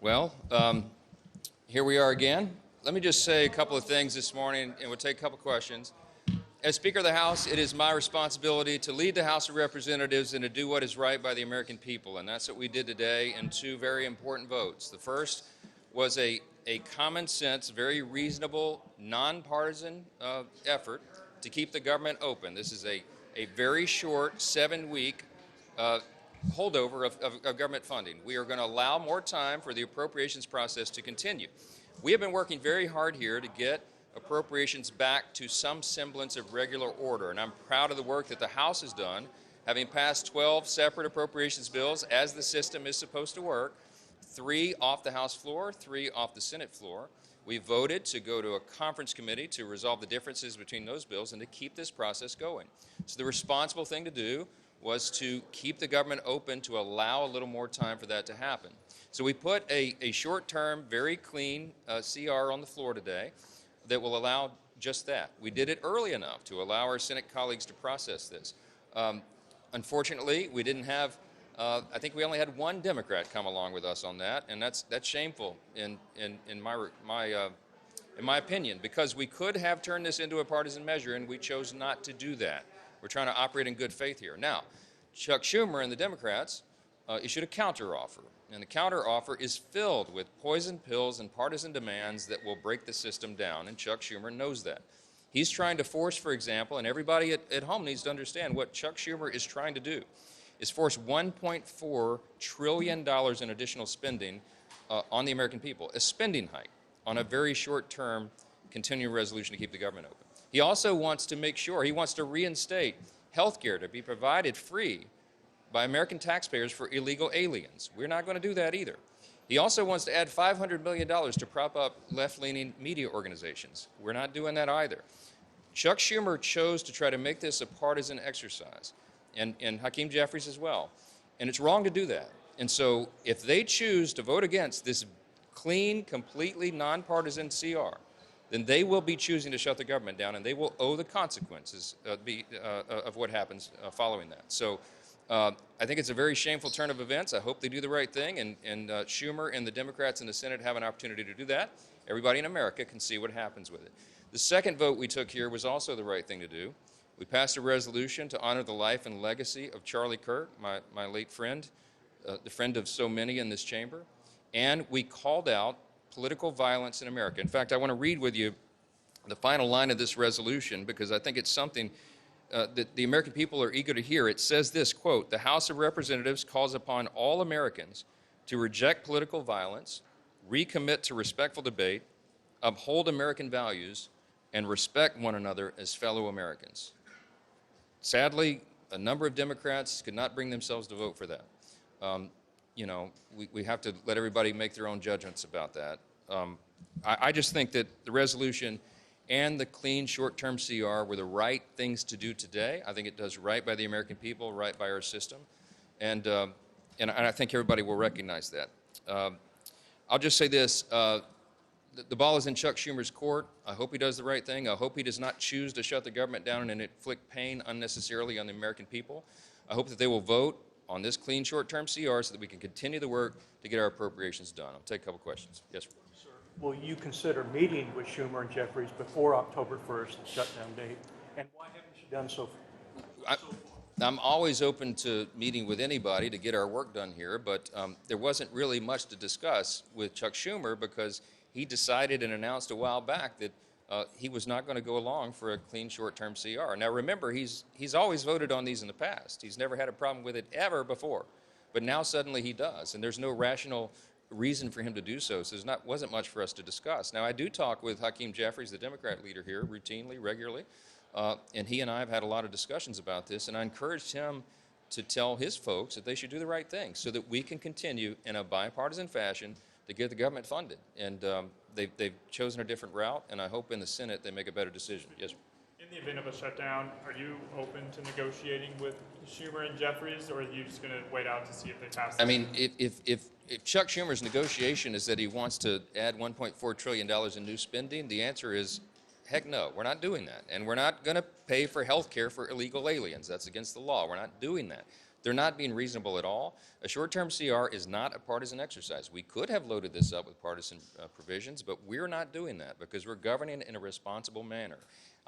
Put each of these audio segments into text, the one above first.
Well, here we are again. Let me just say a couple of things this morning, and we'll take a couple of questions. As Speaker of the House, it is my responsibility to lead the House of Representatives and to do what is right by the American people, and that's what we did today in two very important votes. The first was a common sense, very reasonable, nonpartisan effort to keep the government open. This is a very short 7-week holdover of government funding. We are going to allow more time for the appropriations process to continue. We have been working very hard here to get appropriations back to some semblance of regular order, and I'm proud of the work that the House has done, having passed 12 separate appropriations bills as the system is supposed to work, 3 off the House floor, 3 off the Senate floor. We voted to go to a conference committee to resolve the differences between those bills and to keep this process going. So the responsible thing to do was to keep the government open to allow a little more time for that to happen. So we put a short-term, very clean CR on the floor today that will allow just that. We did it early enough to allow our Senate colleagues to process this. Unfortunately, we didn't have, I think we only had one Democrat come along with us on that, and that's shameful in my opinion, because we could have turned this into a partisan measure, and we chose not to do that. We're trying to operate in good faith here. Now, Chuck Schumer and the Democrats issued a counteroffer, and the counteroffer is filled with poison pills and partisan demands that will break the system down, and Chuck Schumer knows that. He's trying to force, for example, and everybody at home needs to understand what Chuck Schumer is trying to do, is force $1.4 trillion in additional spending on the American people, a spending hike on a very short-term continuing resolution to keep the government open. He also wants to make sure, he wants to reinstate health care to be provided free by American taxpayers for illegal aliens. We're not going to do that either. He also wants to add $500 million to prop up left-leaning media organizations. We're not doing that either. Chuck Schumer chose to try to make this a partisan exercise, and Hakeem Jeffries as well. And it's wrong to do that. And so if they choose to vote against this clean, completely nonpartisan CR, then they will be choosing to shut the government down, and they will owe the consequences of what happens following that. So I think it's a very shameful turn of events. I hope they do the right thing, and Schumer and the Democrats in the Senate have an opportunity to do that. Everybody in America can see what happens with it. The second vote we took here was also the right thing to do. We passed a resolution to honor the life and legacy of Charlie Kirk, my late friend, the friend of so many in this chamber, and we called out political violence in America. In fact, I want to read with you the final line of this resolution because I think it's something that the American people are eager to hear. It says this, quote, "The House of Representatives calls upon all Americans to reject political violence, recommit to respectful debate, uphold American values, and respect one another as fellow Americans." Sadly, a number of Democrats could not bring themselves to vote for that. You know, we have to let everybody make their own judgments about that. I just think that the resolution and the clean short-term CR were the right things to do today. I think it does right by the American people, right by our system, and I think everybody will recognize that. I'll just say this, the ball is in Chuck Schumer's court. I hope he does the right thing. I hope he does not choose to shut the government down and inflict pain unnecessarily on the American people. I hope that they will vote on this clean short-term CR so that we can continue the work to get our appropriations done. I'll take a couple questions. Yes, sir. Will you consider meeting with Schumer and Jeffries before October 1st, the shutdown date? And why haven't you done so far? I'm always open to meeting with anybody to get our work done here, but there wasn't really much to discuss with Chuck Schumer because he decided and announced a while back that he was not going to go along for a clean short-term CR. Now remember, he's always voted on these in the past. He's never had a problem with it ever before, but now suddenly he does, and there's no rational reason for him to do so. So there wasn't much for us to discuss. Now I do talk with Hakeem Jeffries, the Democrat leader here, routinely, regularly, and he and I have had a lot of discussions about this, and I encouraged him to tell his folks that they should do the right thing so that we can continue in a bipartisan fashion to get the government funded. And they've chosen a different route, and I hope in the Senate they make a better decision. Yes, sir. In the event of a shutdown, are you open to negotiating with Schumer and Jeffries, or are you just going to wait out to see if they pass? I mean, if Chuck Schumer's negotiation is that he wants to add $1.4 trillion in new spending, the answer is, heck no, we're not doing that. And we're not going to pay for health care for illegal aliens. That's against the law. We're not doing that. They're not being reasonable at all. A short-term CR is not a partisan exercise. We could have loaded this up with partisan provisions, but we're not doing that because we're governing in a responsible manner.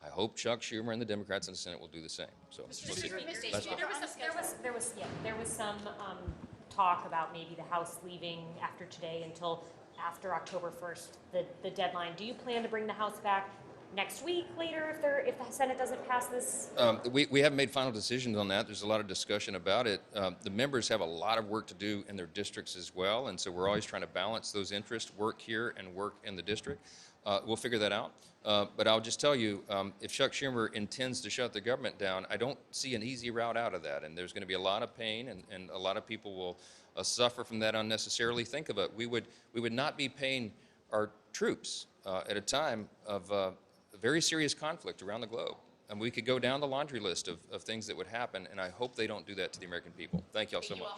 I hope Chuck Schumer and the Democrats in the Senate will do the same. So we'll see. That's fine. There was some talk about maybe the House leaving after today until after October 1st, the deadline. Do you plan to bring the House back next week, later, if the Senate doesn't pass this? We haven't made final decisions on that. There's a lot of discussion about it. The members have a lot of work to do in their districts as well, and so we're always trying to balance those interests, work here and work in the district. We'll figure that out. But I'll just tell you, if Chuck Schumer intends to shut the government down, I don't see an easy route out of that, and there's going to be a lot of pain, and a lot of people will suffer from that unnecessarily. Think of it. We would not be paying our troops at a time of very serious conflict around the globe. And we could go down the laundry list of things that would happen, and I hope they don't do that to the American people. Thank you all so much.